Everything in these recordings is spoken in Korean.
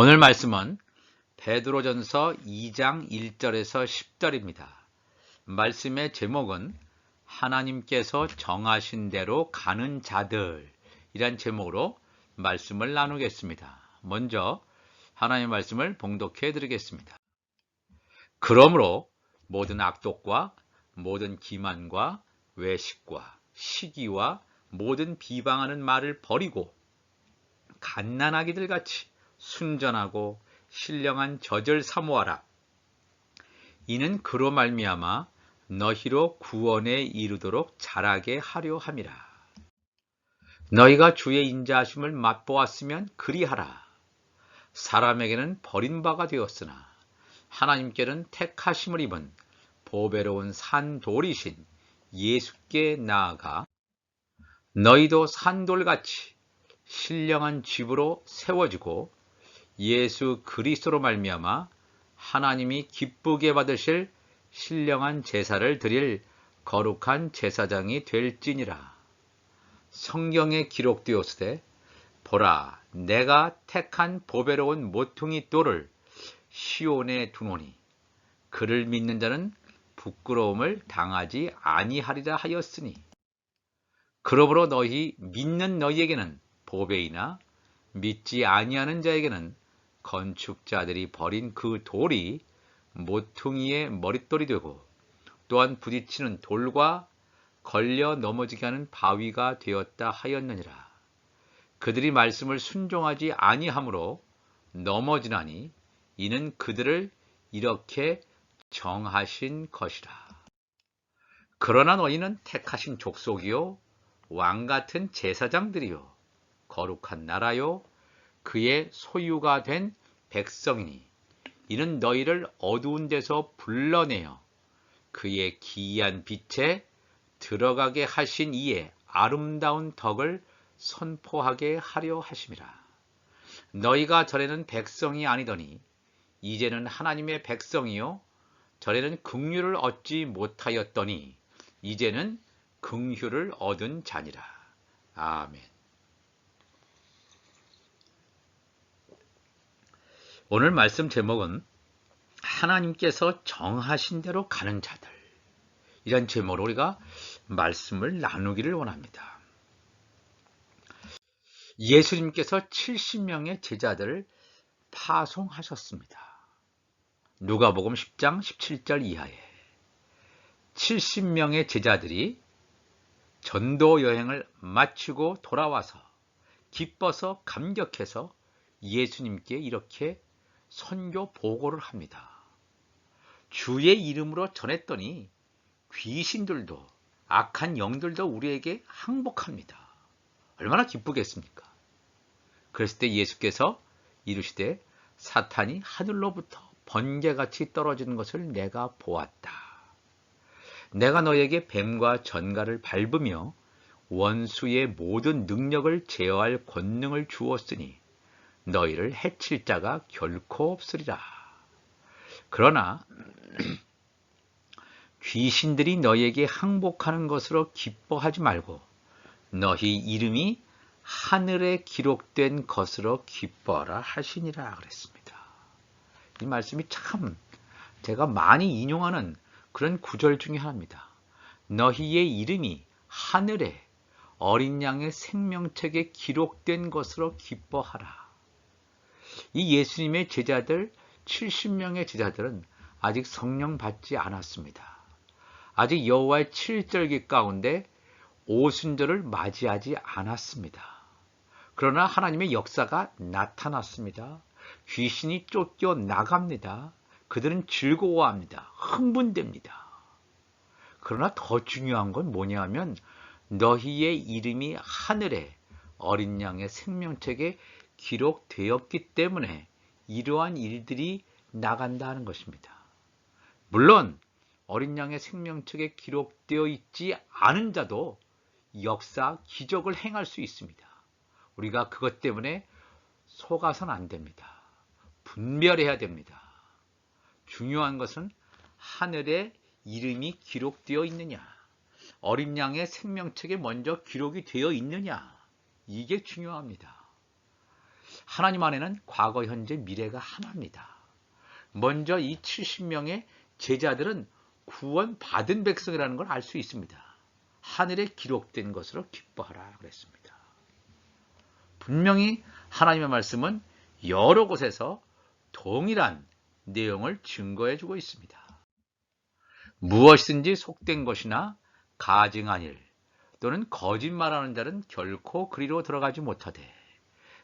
오늘 말씀은 베드로전서 2장 1절에서 10절입니다. 말씀의 제목은 하나님께서 정하신 대로 가는 자들 이란 제목으로 말씀을 나누겠습니다. 먼저 하나님의 말씀을 봉독해 드리겠습니다. 그러므로 모든 악독과 모든 기만과 외식과 시기와 모든 비방하는 말을 버리고 갓난아기들 같이 순전하고 신령한 젖을 사모하라. 이는 그로 말미암아 너희로 구원에 이르도록 자라게 하려 함이라. 너희가 주의 인자하심을 맛보았으면 그리하라. 사람에게는 버림바가 되었으나 하나님께는 택하심을 입은 보배로운 산돌이신 예수께 나아가 너희도 산돌같이 신령한 집으로 세워지고 예수 그리스도로 말미암아 하나님이 기쁘게 받으실 신령한 제사를 드릴 거룩한 제사장이 될지니라. 성경에 기록되었으되 보라, 내가 택한 보배로운 모퉁이 돌을 시온에 두노니 그를 믿는 자는 부끄러움을 당하지 아니하리라 하였으니, 그러므로 너희 믿는 너희에게는 보배이나 믿지 아니하는 자에게는 건축자들이 버린 그 돌이 모퉁이의 머릿돌이 되고 또한 부딪히는 돌과 걸려 넘어지게 하는 바위가 되었다 하였느니라. 그들이 말씀을 순종하지 아니하므로 넘어지나니 이는 그들을 이렇게 정하신 것이라. 그러나 너희는 택하신 족속이요 왕같은 제사장들이요 거룩한 나라요 그의 소유가 된 백성이니 이는 너희를 어두운 데서 불러내어 그의 기이한 빛에 들어가게 하신 이의 아름다운 덕을 선포하게 하려 하심이라. 너희가 전에는 백성이 아니더니 이제는 하나님의 백성이요 전에는 긍휼을 얻지 못하였더니 이제는 긍휼을 얻은 자니라. 아멘. 오늘 말씀 제목은 하나님께서 정하신 대로 가는 자들, 이런 제목으로 우리가 말씀을 나누기를 원합니다. 예수님께서 70명의 제자들을 파송하셨습니다. 누가복음 10장 17절 이하에 70명의 제자들이 전도 여행을 마치고 돌아와서 기뻐서 감격해서 예수님께 이렇게 선교 보고를 합니다. 주의 이름으로 전했더니 귀신들도 악한 영들도 우리에게 항복합니다. 얼마나 기쁘겠습니까? 그랬을 때 예수께서 이르시되 사탄이 하늘로부터 번개같이 떨어지는 것을 내가 보았다. 내가 너에게 뱀과 전갈을 밟으며 원수의 모든 능력을 제어할 권능을 주었으니 너희를 해칠 자가 결코 없으리라. 그러나 귀신들이 너희에게 항복하는 것으로 기뻐하지 말고 너희 이름이 하늘에 기록된 것으로 기뻐하라 하시니라 그랬습니다. 이 말씀이 참 제가 많이 인용하는 그런 구절 중에 하나입니다. 너희의 이름이 하늘에 어린 양의 생명책에 기록된 것으로 기뻐하라. 이 예수님의 제자들 70명의 제자들은 아직 성령 받지 않았습니다. 아직 여호와의 7절기 가운데 오순절을 맞이하지 않았습니다. 그러나 하나님의 역사가 나타났습니다. 귀신이 쫓겨 나갑니다. 그들은 즐거워합니다. 흥분됩니다. 그러나 더 중요한 건 뭐냐면 너희의 이름이 하늘에 어린 양의 생명책에 기록되었기 때문에 이러한 일들이 나간다는 것입니다. 물론 어린 양의 생명책에 기록되어 있지 않은 자도 역사, 기적을 행할 수 있습니다. 우리가 그것 때문에 속아서는 안 됩니다. 분별해야 됩니다. 중요한 것은 하늘에 이름이 기록되어 있느냐, 어린 양의 생명책에 먼저 기록이 되어 있느냐, 이게 중요합니다. 하나님 안에는 과거, 현재, 미래가 하나입니다. 먼저 이 70명의 제자들은 구원받은 백성이라는 걸 알 수 있습니다. 하늘에 기록된 것으로 기뻐하라 그랬습니다. 분명히 하나님의 말씀은 여러 곳에서 동일한 내용을 증거해주고 있습니다. 무엇이든지 속된 것이나 가증한 일 또는 거짓말하는 자는 결코 그리로 들어가지 못하되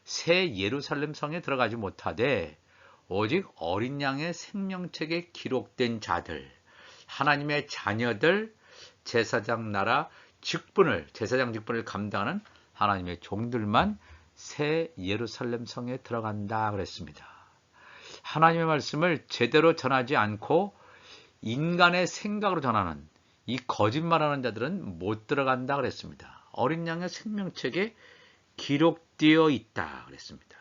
새 예루살렘 성에 들어가지 못하되 오직 어린 양의 생명책에 기록된 자들, 하나님의 자녀들, 제사장 직분을 감당하는 하나님의 종들만 새 예루살렘 성에 들어간다 그랬습니다. 하나님의 말씀을 제대로 전하지 않고 인간의 생각으로 전하는 이 거짓말하는 자들은 못 들어간다 그랬습니다. 어린 양의 생명책에 기록되어 있다 그랬습니다.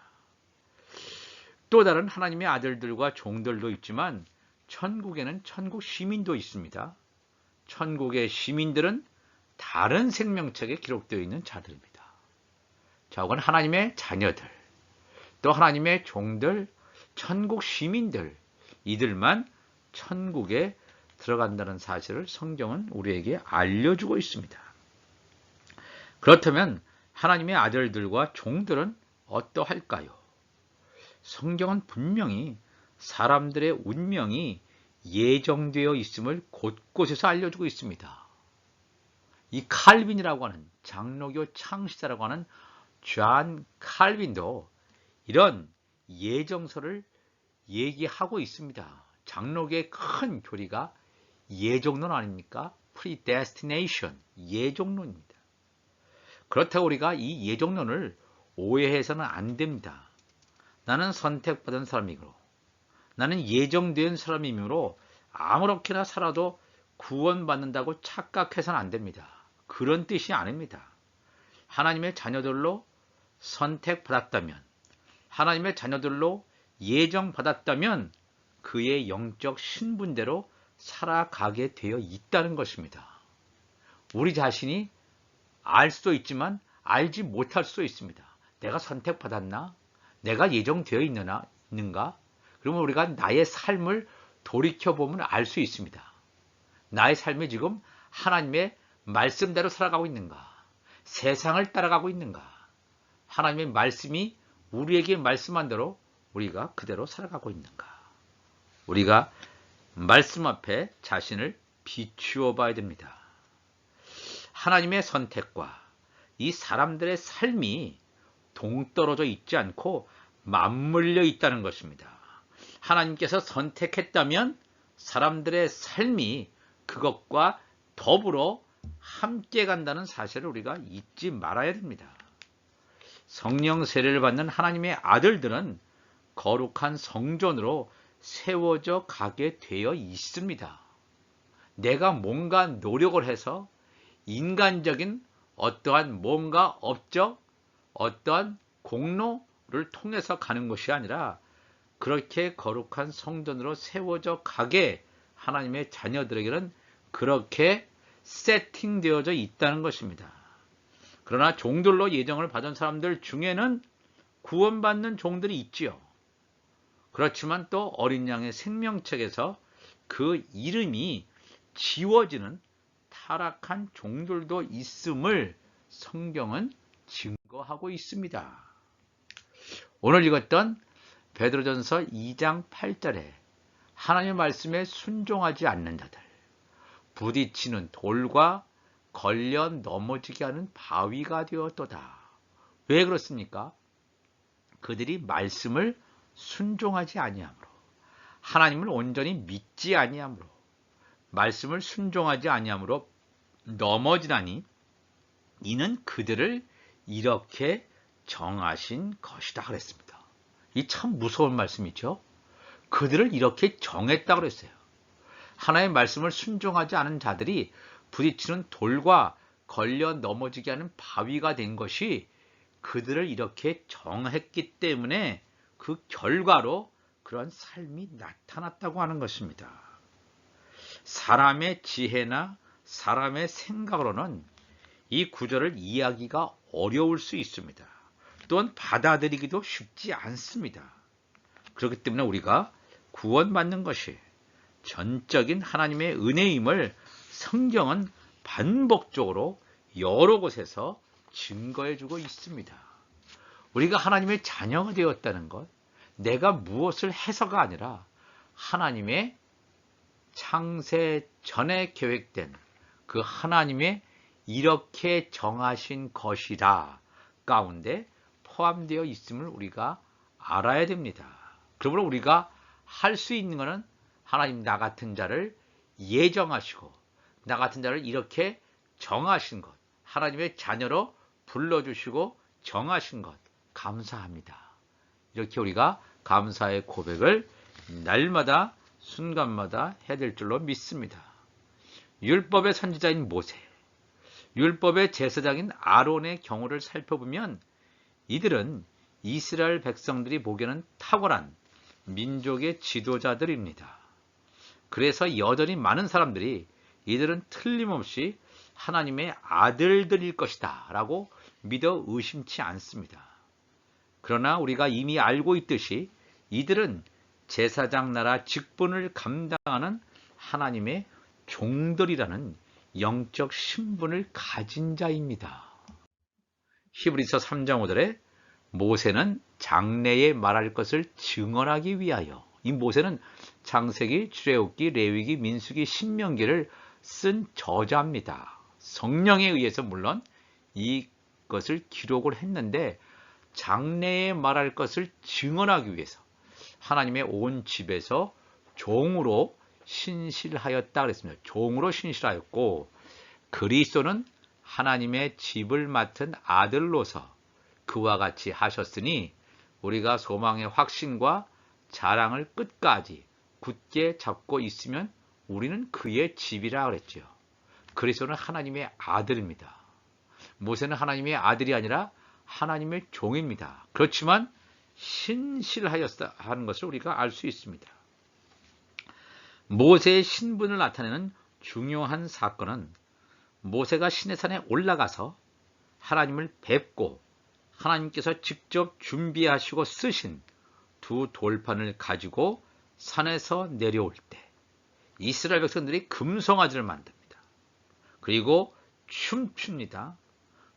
또 다른 하나님의 아들들과 종들도 있지만 천국에는 천국 시민도 있습니다. 천국의 시민들은 다른 생명책에 기록되어 있는 자들입니다. 자, 그건 하나님의 자녀들, 또 하나님의 종들, 천국 시민들, 이들만 천국에 들어간다는 사실을 성경은 우리에게 알려주고 있습니다. 그렇다면 하나님의 아들들과 종들은 어떠할까요? 성경은 분명히 사람들의 운명이 예정되어 있음을 곳곳에서 알려주고 있습니다. 이 칼빈이라고 하는 장로교 창시자라고 하는 존 칼빈도 이런 예정서를 얘기하고 있습니다. 장로교의 큰 교리가 예정론 아닙니까? predestination, 예정론입니다. 그렇다고 우리가 이 예정론을 오해해서는 안 됩니다. 나는 선택받은 사람이고 나는 예정된 사람이므로 아무렇게나 살아도 구원받는다고 착각해서는 안 됩니다. 그런 뜻이 아닙니다. 하나님의 자녀들로 선택받았다면, 하나님의 자녀들로 예정받았다면 그의 영적 신분대로 살아가게 되어 있다는 것입니다. 우리 자신이 알 수도 있지만 알지 못할 수도 있습니다. 내가 선택받았나? 내가 예정되어 있는가? 그러면 우리가 나의 삶을 돌이켜보면 알 수 있습니다. 나의 삶이 지금 하나님의 말씀대로 살아가고 있는가? 세상을 따라가고 있는가? 하나님의 말씀이 우리에게 말씀한 대로 우리가 그대로 살아가고 있는가? 우리가 말씀 앞에 자신을 비추어 봐야 됩니다. 하나님의 선택과 이 사람들의 삶이 동떨어져 있지 않고 맞물려 있다는 것입니다. 하나님께서 선택했다면 사람들의 삶이 그것과 더불어 함께 간다는 사실을 우리가 잊지 말아야 됩니다. 성령 세례를 받는 하나님의 아들들은 거룩한 성전으로 세워져 가게 되어 있습니다. 내가 뭔가 노력을 해서 인간적인 어떠한 뭔가 업적, 어떠한 공로를 통해서 가는 것이 아니라 그렇게 거룩한 성전으로 세워져 가게 하나님의 자녀들에게는 그렇게 세팅되어져 있다는 것입니다. 그러나 종들로 예정을 받은 사람들 중에는 구원받는 종들이 있지요. 그렇지만 또 어린 양의 생명책에서 그 이름이 지워지는 타락한 종들도 있음을 성경은 증거하고 있습니다. 오늘 읽었던 베드로전서 2장 8절에 하나님의 말씀에 순종하지 않는 자들, 부딪히는 돌과 걸려 넘어지게 하는 바위가 되었도다. 왜 그렇습니까? 그들이 말씀을 순종하지 아니하므로, 하나님을 온전히 믿지 아니하므로, 말씀을 순종하지 아니하므로 넘어지다니 이는 그들을 이렇게 정하신 것이다 그랬습니다. 이 참 무서운 말씀이죠. 그들을 이렇게 정했다고 그랬어요. 하나님의 말씀을 순종하지 않은 자들이 부딪히는 돌과 걸려 넘어지게 하는 바위가 된 것이 그들을 이렇게 정했기 때문에 그 결과로 그런 삶이 나타났다고 하는 것입니다. 사람의 지혜나 사람의 생각으로는 이 구절을 이해하기가 어려울 수 있습니다. 또한 받아들이기도 쉽지 않습니다. 그렇기 때문에 우리가 구원받는 것이 전적인 하나님의 은혜임을 성경은 반복적으로 여러 곳에서 증거해주고 있습니다. 우리가 하나님의 자녀가 되었다는 것, 내가 무엇을 해서가 아니라 하나님의 창세 전에 계획된 그 하나님의 이렇게 정하신 것이라 가운데 포함되어 있음을 우리가 알아야 됩니다. 그러므로 우리가 할 수 있는 것은 하나님 나 같은 자를 예정하시고 나 같은 자를 이렇게 정하신 것, 하나님의 자녀로 불러주시고 정하신 것 감사합니다. 이렇게 우리가 감사의 고백을 날마다 순간마다 해야 될 줄로 믿습니다. 율법의 선지자인 모세, 율법의 제사장인 아론의 경우를 살펴보면 이들은 이스라엘 백성들이 보기에는 탁월한 민족의 지도자들입니다. 그래서 여전히 많은 사람들이 이들은 틀림없이 하나님의 아들들일 것이다 라고 믿어 의심치 않습니다. 그러나 우리가 이미 알고 있듯이 이들은 제사장 나라 직분을 감당하는 하나님의 종들이라는 영적 신분을 가진 자입니다. 히브리서 3장 5절에 모세는 장래에 말할 것을 증언하기 위하여, 이 모세는 창세기, 출애굽기, 레위기, 민수기, 신명기를 쓴 저자입니다. 성령에 의해서 물론 이것을 기록을 했는데 장래에 말할 것을 증언하기 위해서 하나님의 온 집에서 종으로 신실하였다 그랬습니다. 종으로 신실하였고 그리스도는 하나님의 집을 맡은 아들로서 그와 같이 하셨으니 우리가 소망의 확신과 자랑을 끝까지 굳게 잡고 있으면 우리는 그의 집이라 그랬죠. 그리스도는 하나님의 아들입니다. 모세는 하나님의 아들이 아니라 하나님의 종입니다. 그렇지만 신실하였다 하는 것을 우리가 알 수 있습니다. 모세의 신분을 나타내는 중요한 사건은 모세가 시내산에 올라가서 하나님을 뵙고 하나님께서 직접 준비하시고 쓰신 두 돌판을 가지고 산에서 내려올 때 이스라엘 백성들이 금송아지를 만듭니다. 그리고 춤춥니다.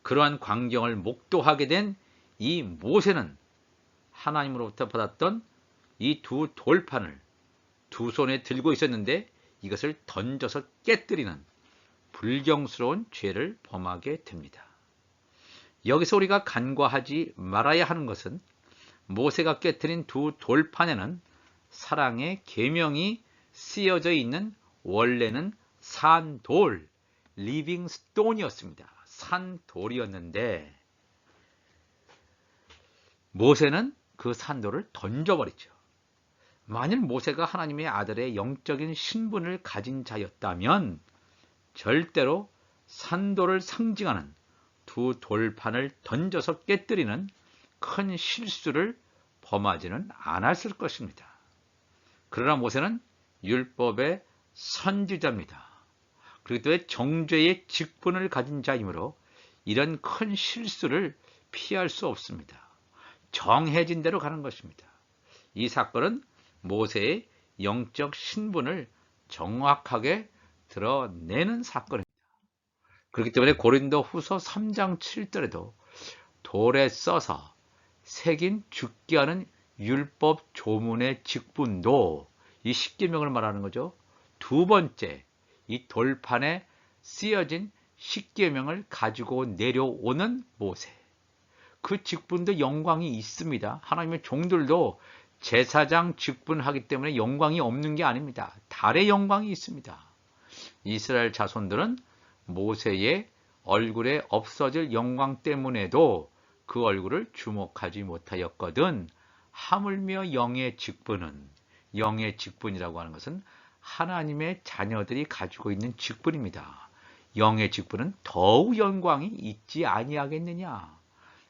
그러한 광경을 목도하게 된 이 모세는 하나님으로부터 받았던 이 두 돌판을 두 손에 들고 있었는데 이것을 던져서 깨뜨리는 불경스러운 죄를 범하게 됩니다. 여기서 우리가 간과하지 말아야 하는 것은 모세가 깨뜨린 두 돌판에는 사랑의 계명이 쓰여져 있는 원래는 산돌, 리빙 스톤이었습니다. 산돌이었는데 모세는 그 산돌을 던져버리죠. 만일 모세가 하나님의 아들의 영적인 신분을 가진 자였다면 절대로 산돌을 상징하는 두 돌판을 던져서 깨뜨리는 큰 실수를 범하지는 않았을 것입니다. 그러나 모세는 율법의 선지자입니다. 그리고 정죄의 직분을 가진 자이므로 이런 큰 실수를 피할 수 없습니다. 정해진 대로 가는 것입니다. 이 사건은 모세의 영적 신분을 정확하게 드러내는 사건입니다. 그렇기 때문에 고린도 후서 3장 7절에도 돌에 써서 새긴 죽게 하는 율법 조문의 직분도 이 십계명을 말하는 거죠. 두 번째, 이 돌판에 쓰여진 십계명을 가지고 내려오는 모세. 그 직분도 영광이 있습니다. 하나님의 종들도 제사장 직분하기 때문에 영광이 없는 게 아닙니다. 달의 영광이 있습니다. 이스라엘 자손들은 모세의 얼굴에 없어질 영광 때문에도 그 얼굴을 주목하지 못하였거든. 하물며 영의 직분이라고 하는 것은 하나님의 자녀들이 가지고 있는 직분입니다. 영의 직분은 더욱 영광이 있지 아니하겠느냐.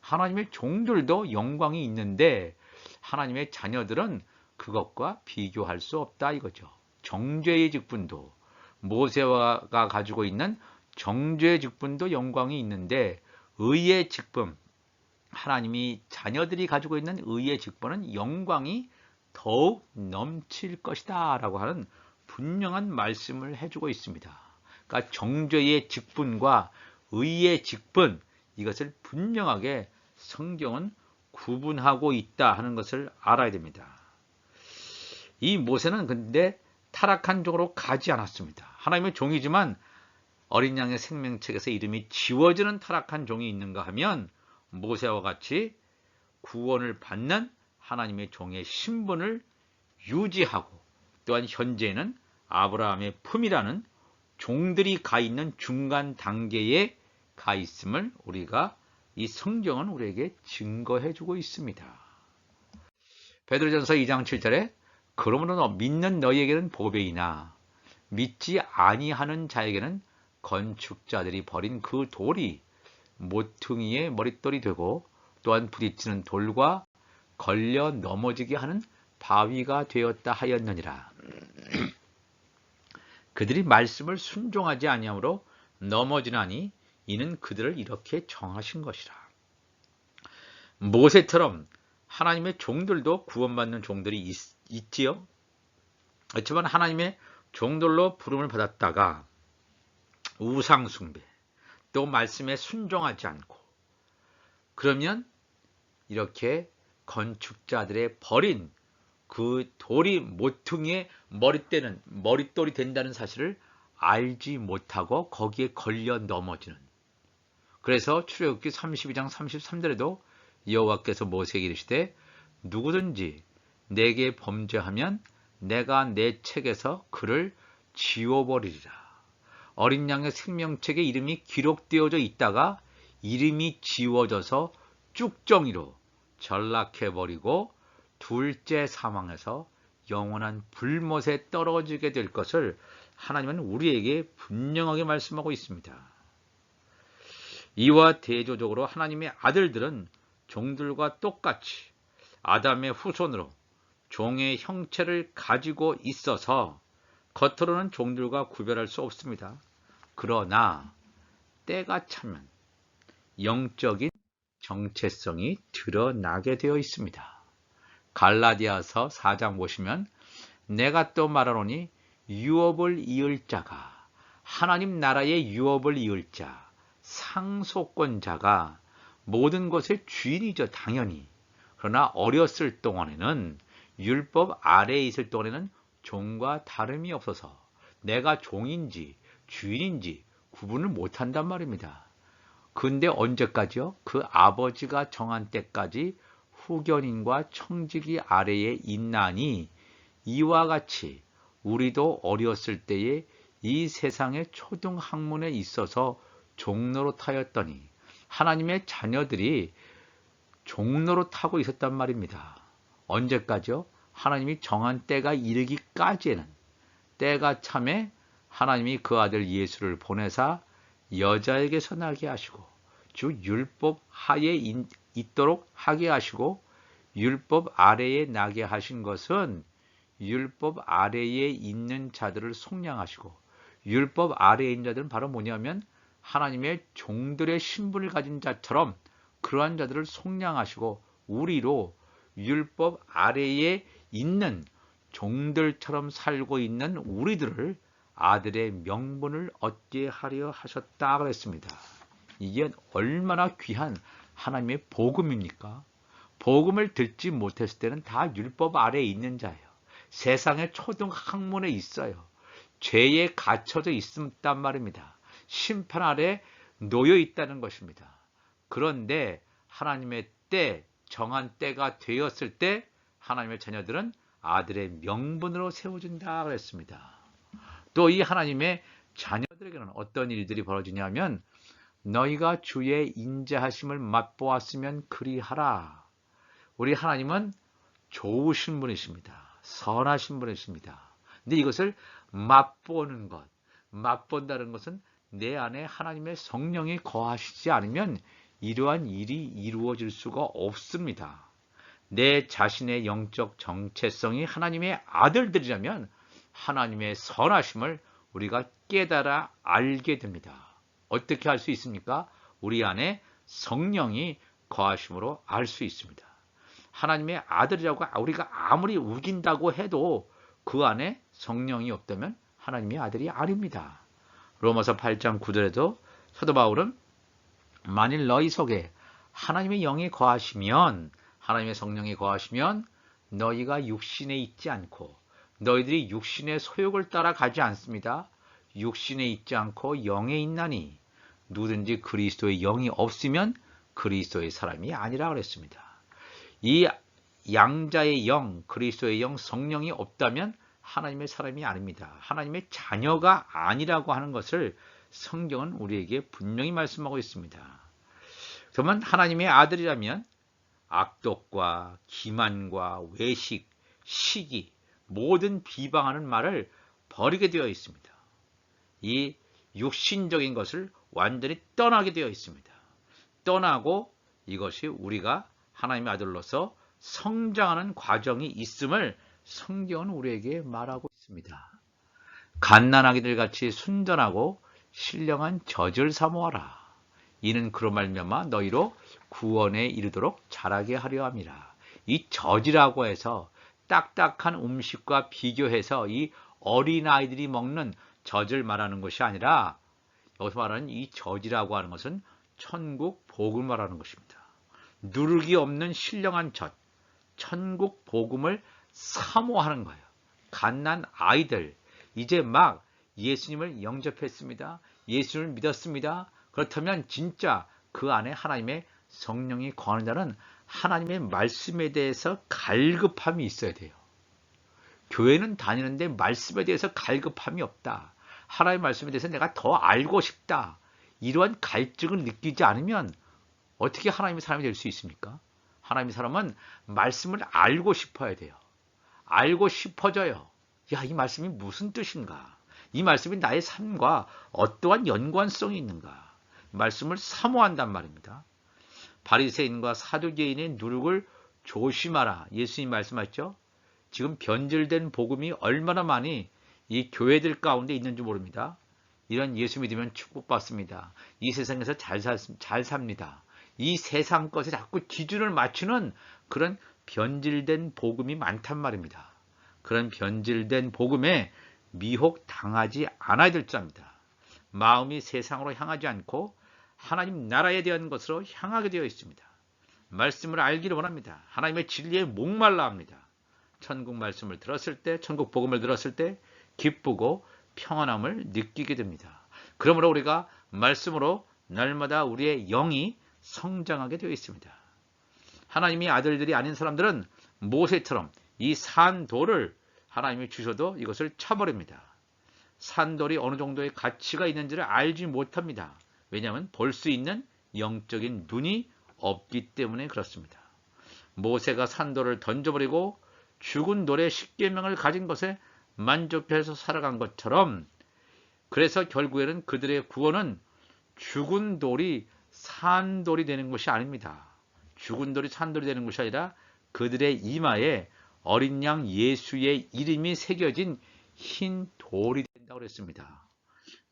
하나님의 종들도 영광이 있는데 하나님의 자녀들은 그것과 비교할 수 없다 이거죠. 정죄의 직분도 모세가 가지고 있는 정죄의 직분도 영광이 있는데 의의 직분, 하나님이 자녀들이 가지고 있는 의의 직분은 영광이 더욱 넘칠 것이다 라고 하는 분명한 말씀을 해주고 있습니다. 그러니까 정죄의 직분과 의의 직분, 이것을 분명하게 성경은 구분하고 있다 하는 것을 알아야 됩니다. 이 모세는 근데 타락한 종으로 가지 않았습니다. 하나님의 종이지만 어린 양의 생명책에서 이름이 지워지는 타락한 종이 있는가 하면 모세와 같이 구원을 받는 하나님의 종의 신분을 유지하고 또한 현재는 아브라함의 품이라는 종들이 가 있는 중간 단계에 가 있음을 우리가 이 성경은 우리에게 증거해 주고 있습니다. 베드로전서 2장 7절에 그러므로 믿는 너희에게는 보배이나 믿지 아니하는 자에게는 건축자들이 버린 그 돌이 모퉁이의 머릿돌이 되고 또한 부딪히는 돌과 걸려 넘어지게 하는 바위가 되었다 하였느니라. 그들이 말씀을 순종하지 아니하므로 넘어지나니 이는 그들을 이렇게 정하신 것이라. 모세처럼 하나님의 종들도 구원받는 종들이 있지요. 그렇지만 하나님의 종들로 부름을 받았다가 우상숭배, 또 말씀에 순종하지 않고 그러면 이렇게 건축자들의 버린 그 돌이 모퉁이의 머릿돌이 된다는 사실을 알지 못하고 거기에 걸려 넘어지는. 그래서 출애굽기 32장 33절에도 여호와께서 모세에게 이르시되 누구든지 내게 범죄하면 내가 내 책에서 그를 지워버리리라. 어린 양의 생명책에 이름이 기록되어져 있다가 이름이 지워져서 쭉정이로 전락해버리고 둘째 사망에서 영원한 불못에 떨어지게 될 것을 하나님은 우리에게 분명하게 말씀하고 있습니다. 이와 대조적으로 하나님의 아들들은 종들과 똑같이 아담의 후손으로 종의 형체를 가지고 있어서 겉으로는 종들과 구별할 수 없습니다. 그러나 때가 차면 영적인 정체성이 드러나게 되어 있습니다. 갈라디아서 4장 보시면 내가 또 말하노니 유업을 이을 자가 하나님 나라의 유업을 이을 자 상속권자가 모든 것의 주인이죠. 당연히. 그러나 어렸을 동안에는 율법 아래에 있을 동안에는 종과 다름이 없어서 내가 종인지 주인인지 구분을 못한단 말입니다. 근데 언제까지요? 그 아버지가 정한 때까지 후견인과 청지기 아래에 있나니 이와 같이 우리도 어렸을 때에 이 세상의 초등학문에 있어서 종노릇하였더니 하나님의 자녀들이 종노릇하고 있었단 말입니다. 언제까지요? 하나님이 정한 때가 이르기까지는 때가 참에 하나님이 그 아들 예수를 보내사 여자에게서 나게 하시고 주 율법 하에 있도록 하게 하시고 율법 아래에 나게 하신 것은 율법 아래에 있는 자들을 속량하시고 율법 아래에 있는 자들은 바로 뭐냐면 하나님의 종들의 신분을 가진 자처럼 그러한 자들을 속량하시고 우리로 율법 아래에 있는 종들처럼 살고 있는 우리들을 아들의 명분을 얻게 하려 하셨다 그랬습니다. 이게 얼마나 귀한 하나님의 복음입니까? 복음을 듣지 못했을 때는 다 율법 아래에 있는 자예요. 세상의 초등학문에 있어요. 죄에 갇혀져 있단 말입니다. 심판 아래 놓여 있다는 것입니다. 그런데 하나님의 때, 정한 때가 되었을 때 하나님의 자녀들은 아들의 명분으로 세워진다 그랬습니다. 또 이 하나님의 자녀들에게는 어떤 일들이 벌어지냐면 너희가 주의 인자하심을 맛보았으면 그리하라. 우리 하나님은 좋으신 분이십니다. 선하신 분이십니다. 근데 이것을 맛보는 것, 맛본다는 것은 내 안에 하나님의 성령이 거하시지 않으면 이러한 일이 이루어질 수가 없습니다. 내 자신의 영적 정체성이 하나님의 아들들이라면 하나님의 선하심을 우리가 깨달아 알게 됩니다. 어떻게 할 수 있습니까? 우리 안에 성령이 거하심으로 알 수 있습니다. 하나님의 아들이라고 우리가 아무리 우긴다고 해도 그 안에 성령이 없다면 하나님의 아들이 아닙니다. 로마서 8장 9절에도 사도 바울은 만일 너희 속에 하나님의 영이 거하시면, 하나님의 성령이 거하시면 너희가 육신에 있지 않고, 너희들이 육신의 소욕을 따라가지 않습니다. 육신에 있지 않고 영에 있나니 누구든지 그리스도의 영이 없으면 그리스도의 사람이 아니라 그랬습니다. 이 양자의 영, 그리스도의 영, 성령이 없다면 하나님의 사람이 아닙니다. 하나님의 자녀가 아니라고 하는 것을 성경은 우리에게 분명히 말씀하고 있습니다. 그러면 하나님의 아들이라면 악독과 기만과 외식, 시기, 모든 비방하는 말을 버리게 되어 있습니다. 이 육신적인 것을 완전히 떠나게 되어 있습니다. 떠나고 이것이 우리가 하나님의 아들로서 성장하는 과정이 있음을 성경은 우리에게 말하고 있습니다. 갓난아기들 같이 순전하고 신령한 젖을 사모하라. 이는 그로 말미암아 너희로 구원에 이르도록 자라게 하려 함이라. 이 젖이라고 해서 딱딱한 음식과 비교해서 이 어린아이들이 먹는 젖을 말하는 것이 아니라, 여기서 말하는 이 젖이라고 하는 것은 천국 복음을 말하는 것입니다. 누룩이 없는 신령한 젖, 천국 복음을 사모하는 거예요. 갓난 아이들, 이제 막 예수님을 영접했습니다. 예수님을 믿었습니다. 그렇다면 진짜 그 안에 하나님의 성령이 거하는 자는 하나님의 말씀에 대해서 갈급함이 있어야 돼요. 교회는 다니는데 말씀에 대해서 갈급함이 없다. 하나님의 말씀에 대해서 내가 더 알고 싶다. 이러한 갈증을 느끼지 않으면 어떻게 하나님의 사람이 될 수 있습니까? 하나님의 사람은 말씀을 알고 싶어야 돼요. 알고 싶어져요. 야, 이 말씀이 무슨 뜻인가? 이 말씀이 나의 삶과 어떠한 연관성이 있는가? 말씀을 사모한단 말입니다. 바리새인과 사두개인의 누룩을 조심하라. 예수님 말씀하셨죠? 지금 변질된 복음이 얼마나 많이 이 교회들 가운데 있는지 모릅니다. 이런 예수 믿으면 축복받습니다. 이 세상에서 잘 삽니다. 이 세상 것에 자꾸 기준을 맞추는 그런 변질된 복음이 많단 말입니다. 그런 변질된 복음에 미혹당하지 않아야 될 줄 압니다. 마음이 세상으로 향하지 않고 하나님 나라에 대한 것으로 향하게 되어 있습니다. 말씀을 알기를 원합니다. 하나님의 진리에 목말라 합니다. 천국 말씀을 들었을 때, 천국 복음을 들었을 때 기쁘고 평안함을 느끼게 됩니다. 그러므로 우리가 말씀으로 날마다 우리의 영이 성장하게 되어 있습니다. 하나님이 아들들이 아닌 사람들은 모세처럼 이 산돌을 하나님이 주셔도 이것을 쳐버립니다. 산돌이 어느 정도의 가치가 있는지를 알지 못합니다. 왜냐하면 볼 수 있는 영적인 눈이 없기 때문에 그렇습니다. 모세가 산돌을 던져버리고 죽은 돌의 십계명을 가진 것에 만족해서 살아간 것처럼, 그래서 결국에는 그들의 구원은 죽은 돌이 산돌이 되는 것이 아닙니다. 죽은 돌이 산돌이 되는 것이 아니라 그들의 이마에 어린 양 예수의 이름이 새겨진 흰 돌이 된다고 그랬습니다.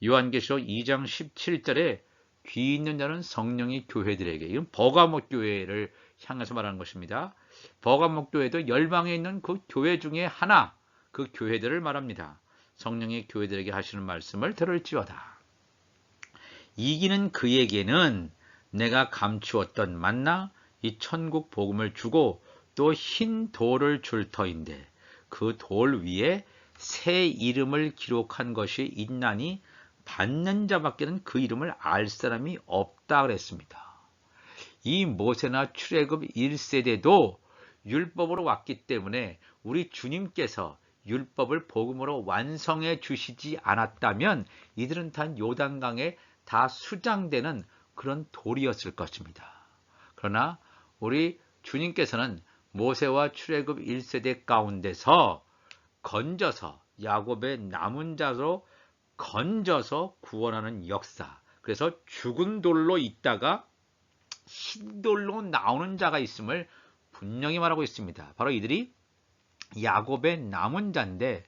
요한계시록 2장 17절에 귀 있는 자는 성령이 교회들에게, 이건 버가모 교회를 향해서 말하는 것입니다. 버가모 교회도 열방에 있는 그 교회 중에 하나, 그 교회들을 말합니다. 성령이 교회들에게 하시는 말씀을 들을지어다. 이기는 그에게는 내가 감추었던 만나 이 천국 복음을 주고 또 흰 돌을 줄 터인데 그 돌 위에 새 이름을 기록한 것이 있나니 받는 자밖에는 그 이름을 알 사람이 없다 그랬습니다. 이 모세나 출애굽 1세대도 율법으로 왔기 때문에 우리 주님께서 율법을 복음으로 완성해 주시지 않았다면 이들은 단 요단강에 다 수장되는 그런 돌이었을 것입니다. 그러나 우리 주님께서는 모세와 출애굽 1세대 가운데서 건져서 야곱의 남은 자로 건져서 구원하는 역사, 그래서 죽은 돌로 있다가 흰돌로 나오는 자가 있음을 분명히 말하고 있습니다. 바로 이들이 야곱의 남은 자인데,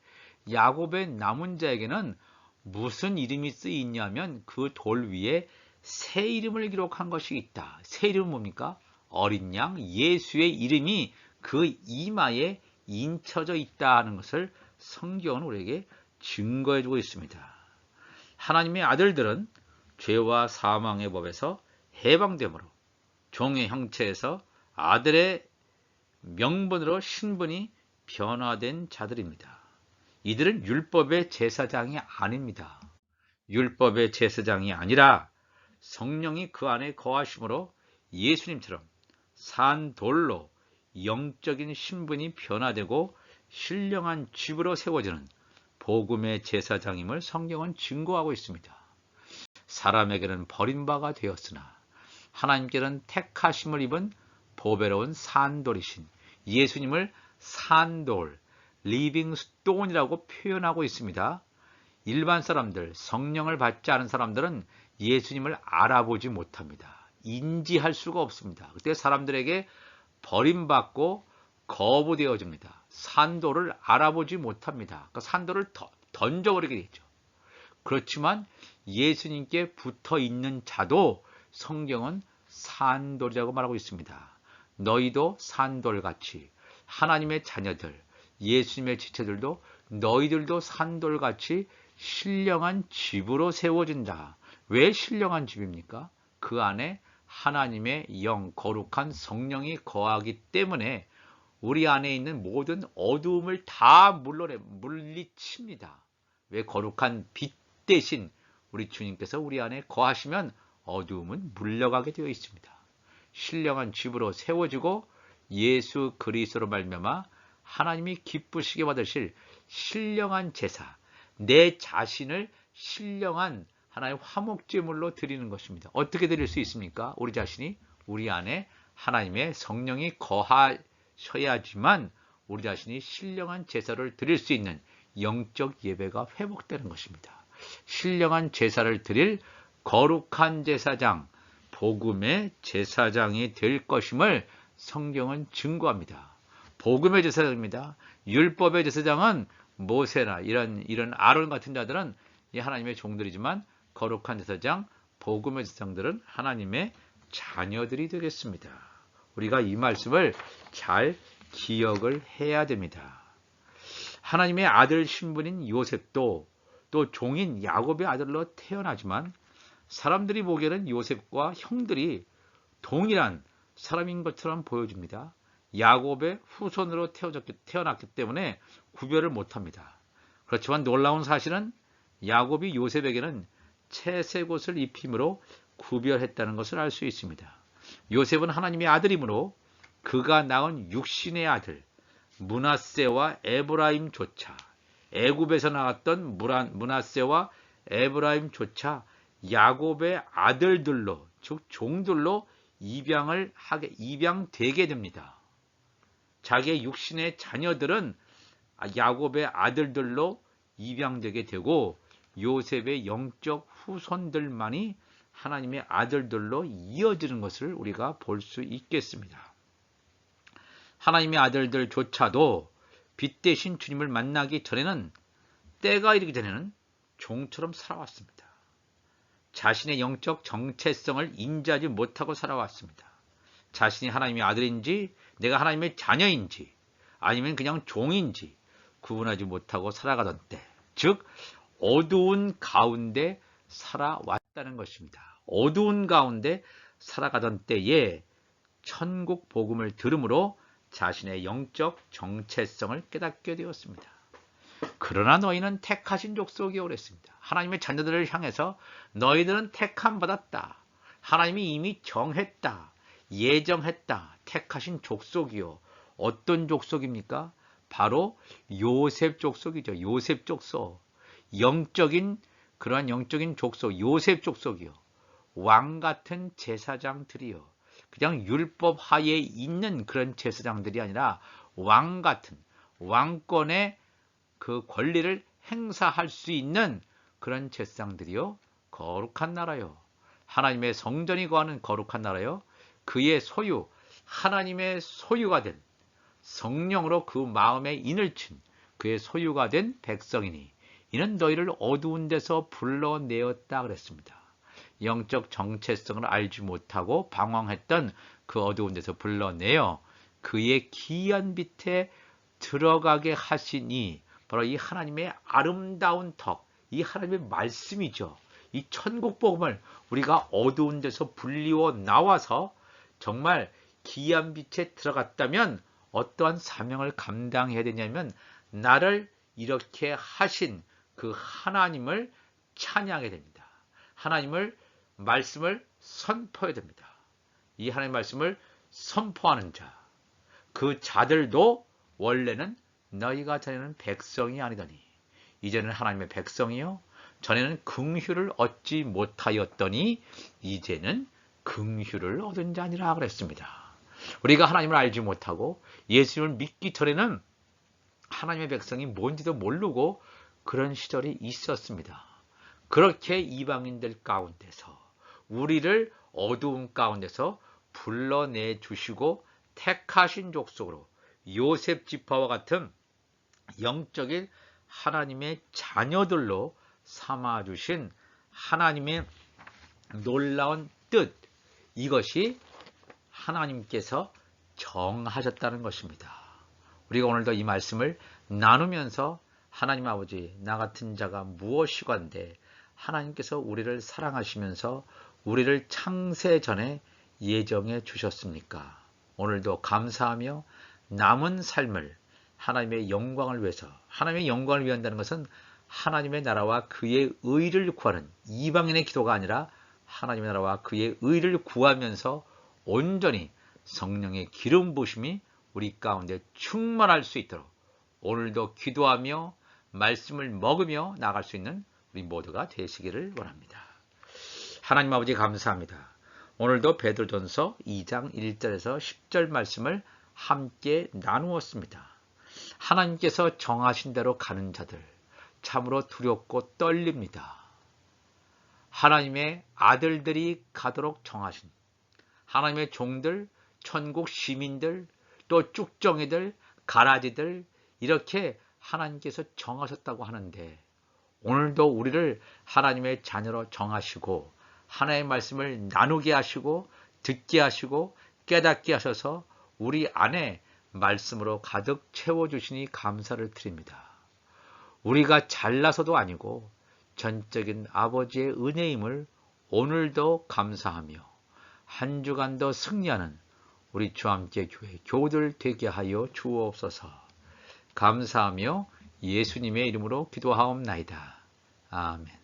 야곱의 남은 자에게는 무슨 이름이 쓰이냐면 그 돌 위에 새 이름을 기록한 것이 있다. 새 이름은 뭡니까? 어린 양 예수의 이름이 그 이마에 인쳐져 있다는 것을 성경은 우리에게 증거해 주고 있습니다. 하나님의 아들들은 죄와 사망의 법에서 해방되므로 종의 형체에서 아들의 명분으로 신분이 변화된 자들입니다. 이들은 율법의 제사장이 아닙니다. 율법의 제사장이 아니라 성령이 그 안에 거하심으로 예수님처럼 산 돌로 영적인 신분이 변화되고 신령한 집으로 세워지는 복음의 제사장임을 성경은 증거하고 있습니다. 사람에게는 버림바가 되었으나 하나님께는 택하심을 입은 보배로운 산돌이신 예수님을 산돌, 리빙 스톤이라고 표현하고 있습니다. 일반 사람들, 성령을 받지 않은 사람들은 예수님을 알아보지 못합니다. 인지할 수가 없습니다. 그때 사람들에게 버림받고 거부되어집니다. 산돌을 알아보지 못합니다. 그 산돌을 던져버리게 되죠. 그렇지만 예수님께 붙어 있는 자도 성경은 산돌이라고 말하고 있습니다. 너희도 산돌같이 하나님의 자녀들, 예수님의 지체들도 너희들도 산돌같이 신령한 집으로 세워진다. 왜 신령한 집입니까? 그 안에 하나님의 영, 거룩한 성령이 거하기 때문에 우리 안에 있는 모든 어두움을 다 물리칩니다. 왜? 거룩한 빛 대신 우리 주님께서 우리 안에 거하시면 어두움은 물러가게 되어 있습니다. 신령한 집으로 세워지고 예수 그리스도로 말미암아 하나님이 기쁘시게 받으실 신령한 제사, 내 자신을 신령한 하나의 화목제물로 드리는 것입니다. 어떻게 드릴 수 있습니까? 우리 자신이 우리 안에 하나님의 성령이 거하셔야지만 우리 자신이 신령한 제사를 드릴 수 있는 영적 예배가 회복되는 것입니다. 신령한 제사를 드릴 거룩한 제사장, 복음의 제사장이 될 것임을 성경은 증거합니다. 복음의 제사장입니다. 율법의 제사장은 모세나 이런 아론 같은 자들은 하나님의 종들이지만 거룩한 제사장, 복음의 제사장들은 하나님의 자녀들이 되겠습니다. 우리가 이 말씀을 잘 기억을 해야 됩니다. 하나님의 아들 신분인 요셉도 또 종인 야곱의 아들로 태어나지만 사람들이 보기에는 요셉과 형들이 동일한 사람인 것처럼 보여집니다. 야곱의 후손으로 태어났기 때문에 구별을 못합니다. 그렇지만 놀라운 사실은 야곱이 요셉에게는 채색 옷을 입힘으로 구별했다는 것을 알 수 있습니다. 요셉은 하나님의 아들이므로 그가 낳은 육신의 아들 므낫세와 에브라임조차 애굽에서 나왔던 므낫세와 에브라임조차 야곱의 아들들로 즉 종들로 입양되게 됩니다. 자기의 육신의 자녀들은 야곱의 아들들로 입양되게 되고 요셉의 영적 후손들만이 하나님의 아들들로 이어지는 것을 우리가 볼 수 있겠습니다. 하나님의 아들들조차도 빛 대신 주님을 만나기 전에는 때가 이르기 전에는 종처럼 살아왔습니다. 자신의 영적 정체성을 인지하지 못하고 살아왔습니다. 자신이 하나님의 아들인지 내가 하나님의 자녀인지 아니면 그냥 종인지 구분하지 못하고 살아가던 때, 즉 어두운 가운데 살아왔다는 것입니다. 어두운 가운데 살아가던 때에 천국 복음을 들음으로 자신의 영적 정체성을 깨닫게 되었습니다. 그러나 너희는 택하신 족속이요 그랬습니다. 하나님의 자녀들을 향해서 너희들은 택함 받았다. 하나님이 이미 정했다. 예정했다. 택하신 족속이요. 어떤 족속입니까? 바로 요셉 족속이죠. 요셉 족속. 그러한 영적인 족속, 요셉 족속이요. 왕 같은 제사장들이요. 그냥 율법 하에 있는 그런 제사장들이 아니라 왕 같은 왕권의 그 권리를 행사할 수 있는 그런 제사장들이요. 거룩한 나라요. 하나님의 성전이 거하는 거룩한 나라요. 그의 소유, 하나님의 소유가 된 성령으로 그 마음에 인을 친 그의 소유가 된 백성이니 이는 너희를 어두운 데서 불러내었다 그랬습니다. 영적 정체성을 알지 못하고 방황했던 그 어두운 데서 불러내어 그의 기이한 빛에 들어가게 하시니 바로 이 하나님의 아름다운 덕, 이 하나님의 말씀이죠. 이 천국 복음을 우리가 어두운 데서 불리워 나와서 정말 기이한 빛에 들어갔다면 어떠한 사명을 감당해야 되냐면 나를 이렇게 하신 그 하나님을 찬양해야 됩니다. 하나님을 말씀을 선포해야 됩니다. 이 하나님의 말씀을 선포하는 자, 그 자들도 원래는 너희가 전에는 백성이 아니더니 이제는 하나님의 백성이요 전에는 긍휼을 얻지 못하였더니 이제는 긍휼을 얻은 자니라 그랬습니다. 우리가 하나님을 알지 못하고 예수님을 믿기 전에는 하나님의 백성이 뭔지도 모르고 그런 시절이 있었습니다. 그렇게 이방인들 가운데서 우리를 어두운 가운데서 불러내 주시고 택하신 족속으로 요셉 지파와 같은 영적인 하나님의 자녀들로 삼아주신 하나님의 놀라운 뜻, 이것이 하나님께서 정하셨다는 것입니다. 우리가 오늘도 이 말씀을 나누면서 하나님 아버지, 나 같은 자가 무엇이건데 하나님께서 우리를 사랑하시면서 우리를 창세 전에 예정해 주셨습니까? 오늘도 감사하며 남은 삶을 하나님의 영광을 위해서, 하나님의 영광을 위한다는 것은 하나님의 나라와 그의 의를 구하는 이방인의 기도가 아니라 하나님의 나라와 그의 의를 구하면서 온전히 성령의 기름 부으심이 우리 가운데 충만할 수 있도록 오늘도 기도하며 말씀을 먹으며 나갈 수 있는 우리 모두가 되시기를 원합니다. 하나님 아버지 감사합니다. 오늘도 베드로전서 2장 1절에서 10절 말씀을 함께 나누었습니다. 하나님께서 정하신 대로 가는 자들 참으로 두렵고 떨립니다. 하나님의 아들들이 가도록 정하신 하나님의 종들, 천국 시민들, 또 쭉정이들, 가라지들 이렇게 하나님께서 정하셨다고 하는데 오늘도 우리를 하나님의 자녀로 정하시고 하나님의 말씀을 나누게 하시고 듣게 하시고 깨닫게 하셔서 우리 안에 말씀으로 가득 채워주시니 감사를 드립니다. 우리가 잘나서도 아니고 전적인 아버지의 은혜임을 오늘도 감사하며 한 주간도 승리하는 우리 주와 함께 교회 교우들 되게 하여 주옵소서. 감사하며 예수님의 이름으로 기도하옵나이다. 아멘.